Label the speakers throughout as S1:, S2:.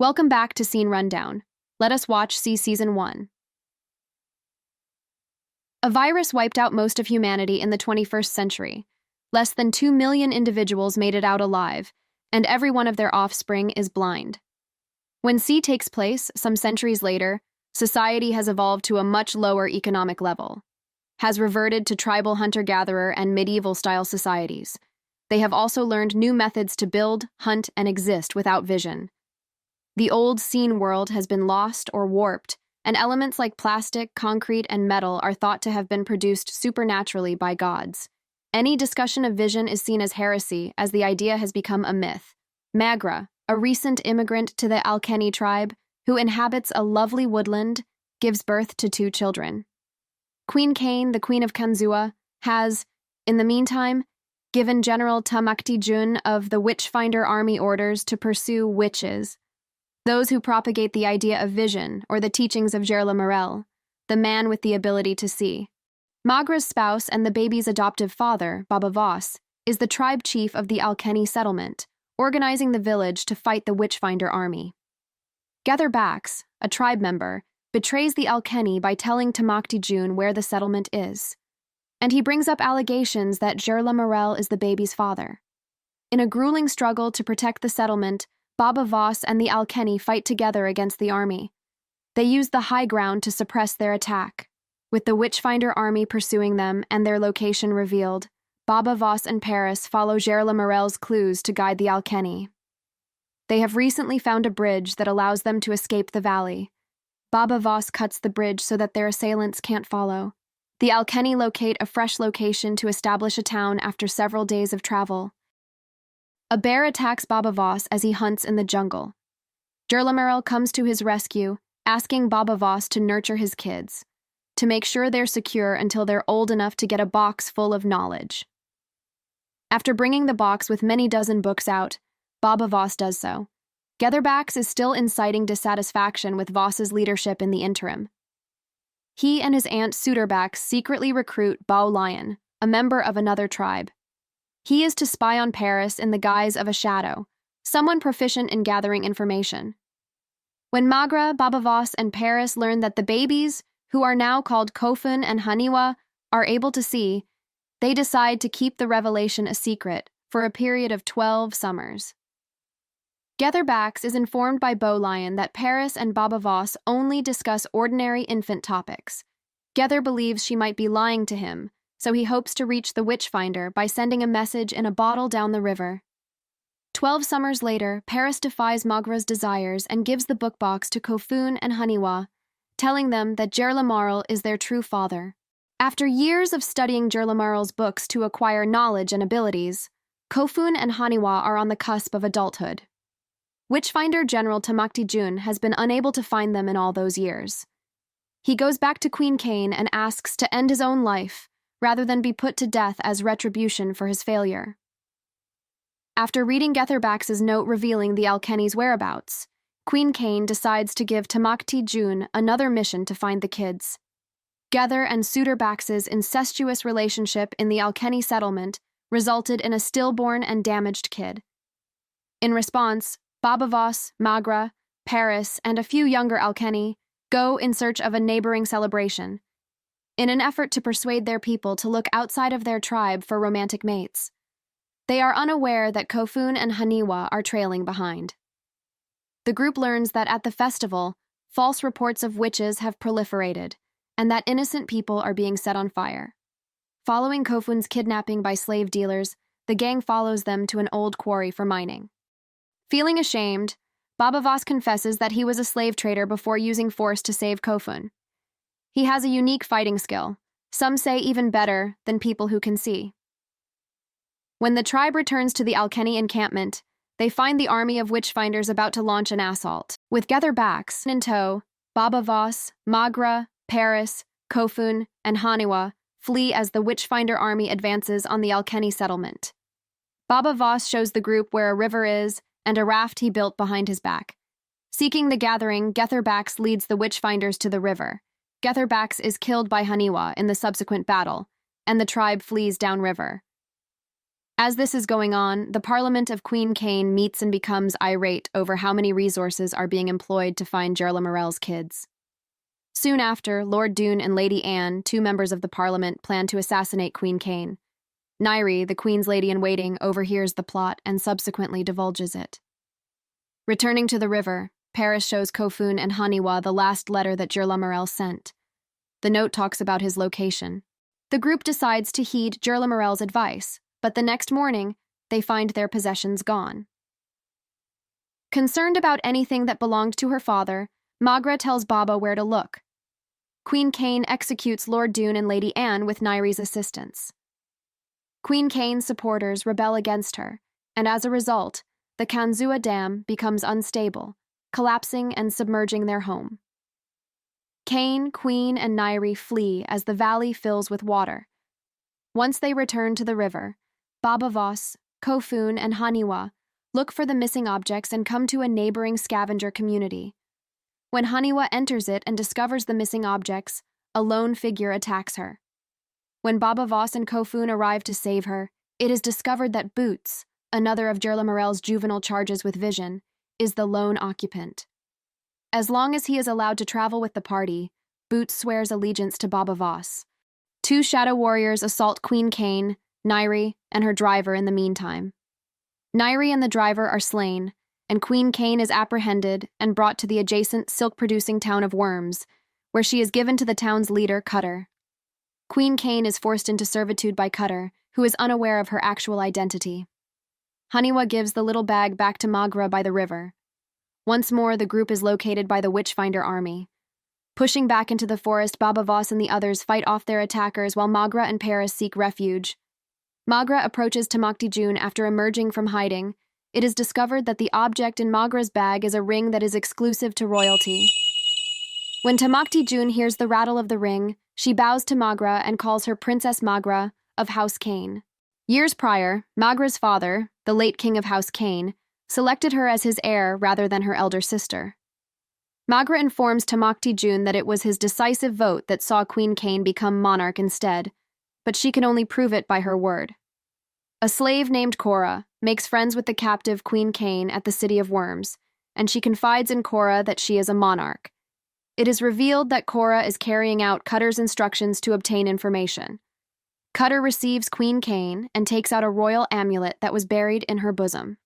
S1: Welcome back to Scene Rundown. Let us watch Season 1. A virus wiped out most of humanity in the 21st century. Less than 2 million individuals made it out alive, and every one of their offspring is blind. When C takes place, some centuries later, society has evolved to a much lower economic level, has reverted to tribal hunter-gatherer and medieval-style societies. They have also learned new methods to build, hunt, and exist without vision. The old scene world has been lost or warped, and elements like plastic, concrete, and metal are thought to have been produced supernaturally by gods. Any discussion of vision is seen as heresy, as the idea has become a myth. Magra, a recent immigrant to the Alkeni tribe, who inhabits a lovely woodland, gives birth to 2 children. Queen Kane, the Queen of Kanzua, has, in the meantime, given General Tamakti Jun of the Witchfinder Army orders to pursue witches, those who propagate the idea of vision or the teachings of Gerla Morel, the man with the ability to see. Magra's spouse and the baby's adoptive father, Baba Voss, is the tribe chief of the Alkeni settlement, organizing the village to fight the Witchfinder army. Getherbax, a tribe member, betrays the Alkeni by telling Tamakti Jun where the settlement is, and he brings up allegations that Gerla Morel is the baby's father. In a grueling struggle to protect the settlement, Baba Voss and the Alkeni fight together against the army. They use the high ground to suppress their attack. With the Witchfinder army pursuing them and their location revealed, Baba Voss and Paris follow Gerla Morel's clues to guide the Alkeni. They have recently found a bridge that allows them to escape the valley. Baba Voss cuts the bridge so that their assailants can't follow. The Alkeni locate a fresh location to establish a town after several days of travel. A bear attacks Baba Voss as he hunts in the jungle. Gerla Morel comes to his rescue, asking Baba Voss to nurture his kids, to make sure they're secure until they're old enough to get a box full of knowledge. After bringing the box with many dozen books out, Baba Voss does so. Getherbax is still inciting dissatisfaction with Voss's leadership in the interim. He and his aunt Suderbax secretly recruit Bao Lion, a member of another tribe. He is to spy on Paris in the guise of a shadow, someone proficient in gathering information. When Magra, Baba Voss, and Paris learn that the babies, who are now called Kofun and Haniwa, are able to see, they decide to keep the revelation a secret for a period of 12 summers. Getherbax is informed by Lion that Paris and Baba Voss only discuss ordinary infant topics. Gether believes she might be lying to him, so he hopes to reach the Witchfinder by sending a message in a bottle down the river. 12 summers later, Paris defies Magra's desires and gives the book box to Kofun and Haniwa, telling them that Gerla Morel is their true father. After years of studying Gerla Morel's books to acquire knowledge and abilities, Kofun and Haniwa are on the cusp of adulthood. Witchfinder General Tamakti Jun has been unable to find them in all those years. He goes back to Queen Kane and asks to end his own life, rather than be put to death as retribution for his failure. After reading Getherbax's note revealing the Alkeni's whereabouts, Queen Kane decides to give Tamakti Jun another mission to find the kids. Gether and Suderbax's incestuous relationship in the Alkeni settlement resulted in a stillborn and damaged kid. In response, Baba Voss, Magra, Paris, and a few younger Alkeni go in search of a neighboring celebration, in an effort to persuade their people to look outside of their tribe for romantic mates. They are unaware that Kofun and Haniwa are trailing behind. The group learns that at the festival, false reports of witches have proliferated, and that innocent people are being set on fire. Following Kofun's kidnapping by slave dealers, the gang follows them to an old quarry for mining. Feeling ashamed, Baba Voss confesses that he was a slave trader before using force to save Kofun. He has a unique fighting skill, some say even better than people who can see. When the tribe returns to the Alkeni encampment, they find the army of witchfinders about to launch an assault. With Getherbax in tow, Baba Voss, Magra, Paris, Kofun, and Haniwa flee as the witchfinder army advances on the Alkeni settlement. Baba Voss shows the group where a river is and a raft he built behind his back. Seeking the gathering, Getherbax leads the witchfinders to the river. Getherbax is killed by Haniwa in the subsequent battle, and the tribe flees downriver. As this is going on, the Parliament of Queen Kane meets and becomes irate over how many resources are being employed to find Gerla Morel's kids. Soon after, Lord Doon and Lady Anne, two members of the Parliament, plan to assassinate Queen Kane. Nairi, the Queen's lady-in-waiting, overhears the plot and subsequently divulges it. Returning to the river, Paris shows Kofun and Haniwa the last letter that Gerla Morel sent. The note talks about his location. The group decides to heed Gerla Morel's advice, but the next morning, they find their possessions gone. Concerned about anything that belonged to her father, Magra tells Baba where to look. Queen Kane executes Lord Doon and Lady Anne with Nairi's assistance. Queen Kane's supporters rebel against her, and as a result, the Kanzua Dam becomes unstable, collapsing and submerging their home. Kane, Queen, and Nairi flee as the valley fills with water. Once they return to the river, Baba Voss, Kofun, and Haniwa look for the missing objects and come to a neighboring scavenger community. When Haniwa enters it and discovers the missing objects, a lone figure attacks her. When Baba Voss and Kofun arrive to save her, it is discovered that Boots, another of Gerla Morel's juvenile charges with vision, is the lone occupant. As long as he is allowed to travel with the party, Boots swears allegiance to Baba Voss. Two shadow warriors assault Queen Kane, Nairi, and her driver in the meantime. Nairi and the driver are slain, and Queen Kane is apprehended and brought to the adjacent silk-producing town of Worms, where she is given to the town's leader, Cutter. Queen Kane is forced into servitude by Cutter, who is unaware of her actual identity. Haniwa gives the little bag back to Magra by the river. Once more, the group is located by the Witchfinder army. Pushing back into the forest, Baba Voss and the others fight off their attackers while Magra and Paris seek refuge. Magra approaches Tamakti Jun after emerging from hiding. It is discovered that the object in Magra's bag is a ring that is exclusive to royalty. When Tamakti Jun hears the rattle of the ring, she bows to Magra and calls her Princess Magra of House Kane. Years prior, Magra's father, the late king of House Kane, selected her as his heir rather than her elder sister. Magra informs Tamakti Jun that it was his decisive vote that saw Queen Kane become monarch instead, but she can only prove it by her word. A slave named Cora makes friends with the captive Queen Kane at the city of Worms, and she confides in Cora that she is a monarch. It is revealed that Cora is carrying out Cutter's instructions to obtain information. Cutter receives Queen Kane and takes out a royal amulet that was buried in her bosom.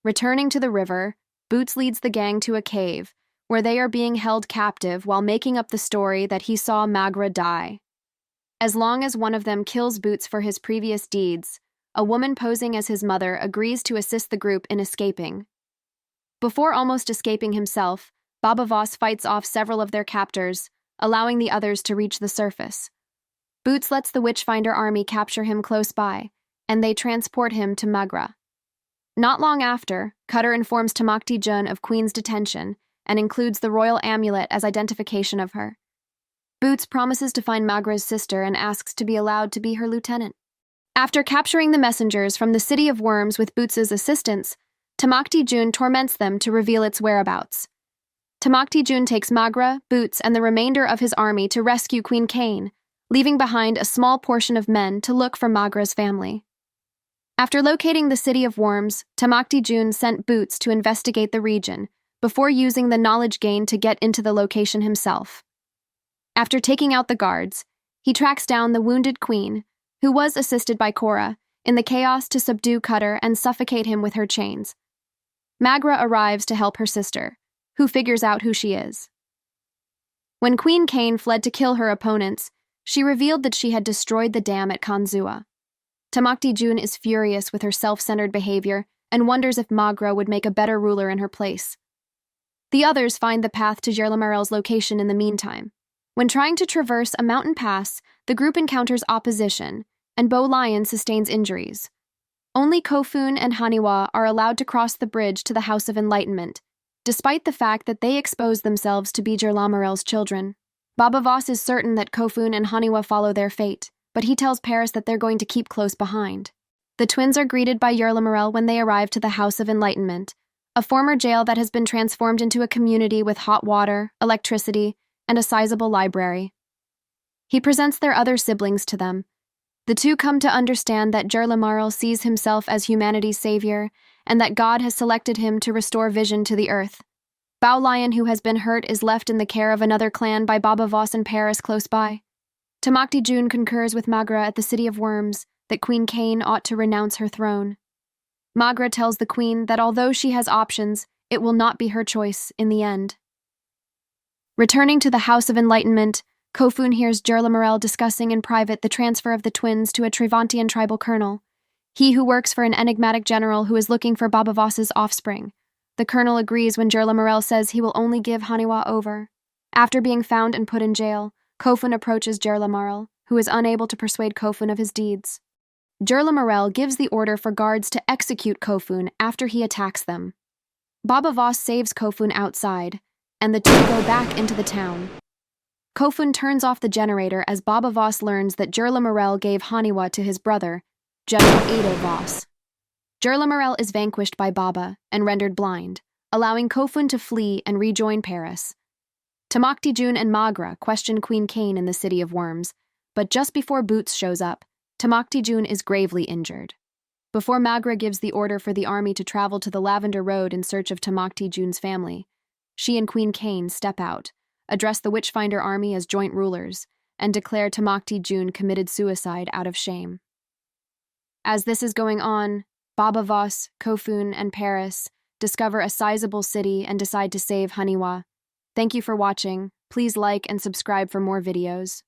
S1: Returning to the river, Boots leads the gang to a cave, where they are being held captive while making up the story that he saw Magra die. As long as one of them kills Boots for his previous deeds, a woman posing as his mother agrees to assist the group in escaping. Before almost escaping himself, Baba Voss fights off several of their captors, allowing the others to reach the surface. Boots lets the Witchfinder army capture him close by, and they transport him to Magra. Not long after, Cutter informs Tamakti Jun of Queen's detention and includes the royal amulet as identification of her. Boots promises to find Magra's sister and asks to be allowed to be her lieutenant. After capturing the messengers from the city of Worms with Boots's assistance, Tamakti Jun torments them to reveal its whereabouts. Tamakti Jun takes Magra, Boots, and the remainder of his army to rescue Queen Kane, leaving behind a small portion of men to look for Magra's family. After locating the city of Worms, Tamakti Jun sent Boots to investigate the region, before using the knowledge gained to get into the location himself. After taking out the guards, he tracks down the wounded queen, who was assisted by Cora, in the chaos to subdue Cutter and suffocate him with her chains. Magra arrives to help her sister, who figures out who she is. When Queen Kane fled to kill her opponents, she revealed that she had destroyed the dam at Kanzua. Tamakti Jun is furious with her self-centered behavior and wonders if Magra would make a better ruler in her place. The others find the path to Gerla Morel's location in the meantime. When trying to traverse a mountain pass, the group encounters opposition, and Bo Lion sustains injuries. Only Kofun and Haniwa are allowed to cross the bridge to the House of Enlightenment, despite the fact that they expose themselves to be Gerla Morel's children. Baba Voss is certain that Kofun and Haniwa follow their fate, but he tells Paris that they're going to keep close behind. The twins are greeted by Gerla Morel when they arrive to the House of Enlightenment, a former jail that has been transformed into a community with hot water, electricity, and a sizable library. He presents their other siblings to them, The two come to understand that Jerlamarl sees himself as humanity's savior and that God has selected him to restore vision to the earth. Bowlion, who has been hurt, is left in the care of another clan by Baba Voss and Paris close by. Tamakti June concurs with Magra at the City of Worms that Queen Cain ought to renounce her throne. Magra tells the queen that although she has options, it will not be her choice in the end. Returning to the House of Enlightenment, Kofun hears Jerlamarel discussing in private the transfer of the twins to a Trevantian tribal colonel, he who works for an enigmatic general who is looking for Baba Voss's offspring. The colonel agrees when Jerlamarel says he will only give Haniwa over. After being found and put in jail, Kofun approaches Jerlamarel, who is unable to persuade Kofun of his deeds. Jerlamarel gives the order for guards to execute Kofun after he attacks them. Baba Voss saves Kofun outside, and the two go back into the town. Kofun turns off the generator as Baba Voss learns that Jerlamarel gave Haniwa to his brother, General Ado Voss. Jerlamarel is vanquished by Baba and rendered blind, allowing Kofun to flee and rejoin Paris. Tamakti June and Magra question Queen Cain in the City of Worms, but just before Boots shows up, Tamakti June is gravely injured. Before Magra gives the order for the army to travel to the Lavender Road in search of Tamakti June's family, she and Queen Cain step out, address the Witchfinder army as joint rulers, and declare Tamakti June committed suicide out of shame. As this is going on, Baba Voss, Kofun, and Paris discover a sizable city and decide to save Haniwa. Thank you for watching. Please like and subscribe for more videos.